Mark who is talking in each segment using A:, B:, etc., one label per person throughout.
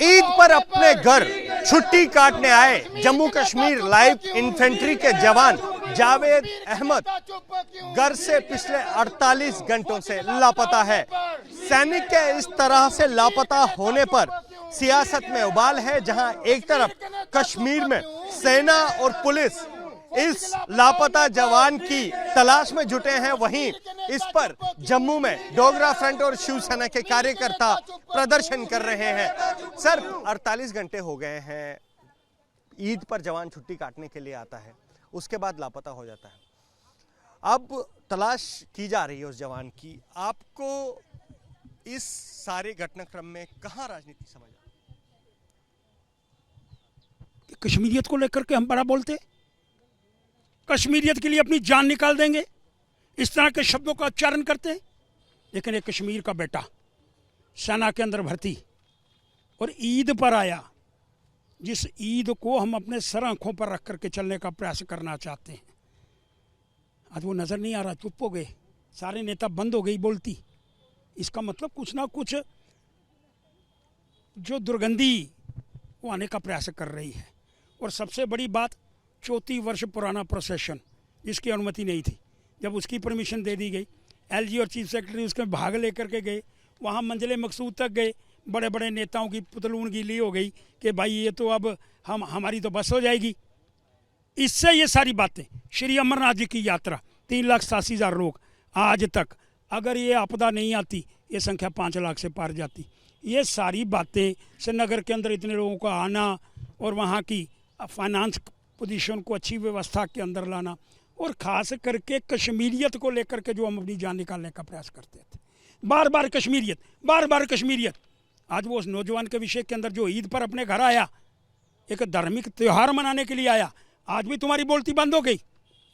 A: ईद पर अपने घर छुट्टी काटने आए जम्मू कश्मीर लाइव इन्फेंट्री के जवान जावेद अहमद घर से पिछले 48 घंटों से लापता है। सैनिक के इस तरह से लापता होने पर सियासत में उबाल है, जहां एक तरफ कश्मीर में सेना और पुलिस इस लापता जवान की तलाश में जुटे हैं, वहीं इस पर जम्मू में डोगरा फ्रंट और शिवसेना के कार्यकर्ता प्रदर्शन कर रहे हैं। सर, 48 घंटे हो गए हैं, ईद पर जवान छुट्टी काटने के लिए आता है, उसके बाद लापता हो जाता है। अब तलाश की जा रही है उस जवान की। आपको इस सारे घटनाक्रम में कहां राजनीति समझ आ रही?
B: कश्मीरियत को लेकर के हम बड़ा बोलते, कश्मीरियत के लिए अपनी जान निकाल देंगे, इस तरह के शब्दों का उच्चारण करते हैं। लेकिन एक कश्मीर का बेटा सेना के अंदर भर्ती और ईद पर आया, जिस ईद को हम अपने सर आंखों पर रख करके चलने का प्रयास करना चाहते हैं, आज वो नज़र नहीं आ रहा। चुप हो गए, सारे नेता बंद हो गई बोलती। इसका मतलब कुछ ना कुछ जो दुर्गंधी वो आने का प्रयास कर रही है। और सबसे बड़ी बात, 34 वर्ष पुराना प्रोसेशन जिसकी अनुमति नहीं थी, जब उसकी परमिशन दे दी गई, एलजी और चीफ सेक्रेटरी उसके भाग लेकर के गए, वहाँ मंजिल मकसूद तक गए, बड़े बड़े नेताओं की पुतलून गीली हो गई कि भाई ये तो अब हमारी तो बस हो जाएगी। इससे ये सारी बातें, श्री अमरनाथ जी की यात्रा 3,87,000 लोग आज तक, अगर ये आपदा नहीं आती ये संख्या 5 लाख से पार जाती। ये सारी बातें, श्रीनगर के अंदर इतने लोगों का आना और वहाँ की फाइनेंस पोजीशन को अच्छी व्यवस्था के अंदर लाना, और ख़ास करके कश्मीरियत को लेकर के जो हम अपनी जान निकालने का प्रयास करते थे, बार बार कश्मीरियत, बार बार कश्मीरियत। आज वो उस नौजवान के विषय के अंदर जो ईद पर अपने घर आया, एक धार्मिक त्यौहार मनाने के लिए आया, आज भी तुम्हारी बोलती बंद हो गई।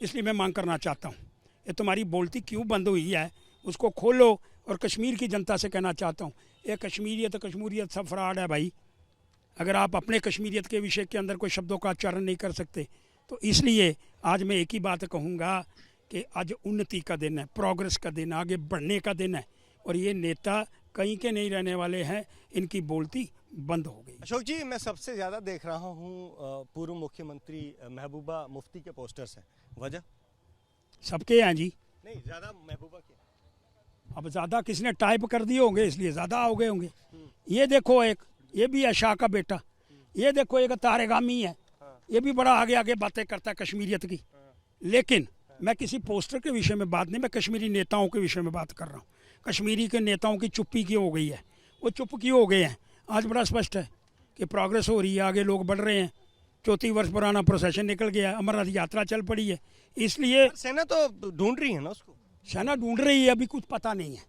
B: इसलिए मैं मांग करना चाहता हूँ, ये तुम्हारी बोलती क्यों बंद हुई है उसको खोलो। और कश्मीर की जनता से कहना चाहता हूँ, ये कश्मीरियत सब फ्रॉड है भाई। अगर आप अपने कश्मीरियत के विषय के अंदर कोई शब्दों का उच्चारण नहीं कर सकते, तो इसलिए आज मैं एक ही बात कहूँगा कि आज उन्नति का दिन है, प्रोग्रेस का दिन, आगे बढ़ने का दिन है। और ये नेता कहीं के नहीं रहने वाले हैं, इनकी बोलती बंद हो गई।
A: अशोक जी, मैं सबसे ज़्यादा देख रहा हूँ पूर्व मुख्यमंत्री महबूबा मुफ्ती के पोस्टर्स हैं, वजह?
B: सबके हैं जी,
A: नहीं, ज़्यादा महबूबा के।
B: अब ज़्यादा किसने टाइप कर दिए होंगे, इसलिए ज़्यादा हो गए होंगे। ये देखो, एक ये भी है शाह का बेटा, ये देखो एक तारेगामी है, ये भी बड़ा आगे आगे बातें करता है कश्मीरियत की। लेकिन मैं किसी पोस्टर के विषय में बात नहीं, मैं कश्मीरी नेताओं के विषय में बात कर रहा हूँ। कश्मीरी के नेताओं की चुप्पी क्यों हो गई है, वो चुप क्यों हो गए हैं? आज बड़ा स्पष्ट है कि प्रोग्रेस हो रही है, आगे लोग बढ़ रहे हैं। 34 वर्ष पुराना प्रोसेशन निकल गया, अमरनाथ यात्रा चल पड़ी है। इसलिए
A: सेना तो ढूंढ रही है ना उसको,
B: सेना ढूंढ रही है, अभी कुछ पता नहीं है।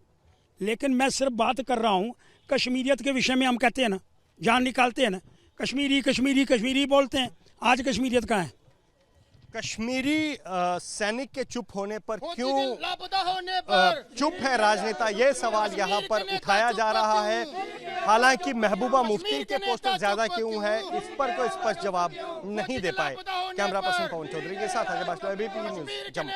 B: लेकिन मैं सिर्फ बात कर रहा हूँ कश्मीरियत के विषय में। हम कहते हैं ना, जान निकालते हैं ना, कश्मीरी कश्मीरी कश्मीरी बोलते हैं। आज कश्मीरियत कहाँ है?
A: कश्मीरी सैनिक के चुप होने पर क्यों
C: लापता होने पर
A: चुप है राजनेता, ये सवाल यहाँ पर उठाया जा रहा है। हालांकि महबूबा मुफ्ती के पोस्टर ज्यादा क्यों है, इस पर कोई स्पष्ट जवाब नहीं दे पाए। कैमरा पर्सन पवन चौधरी के साथ आगे बात, एबीपी न्यूज़ जम्मू।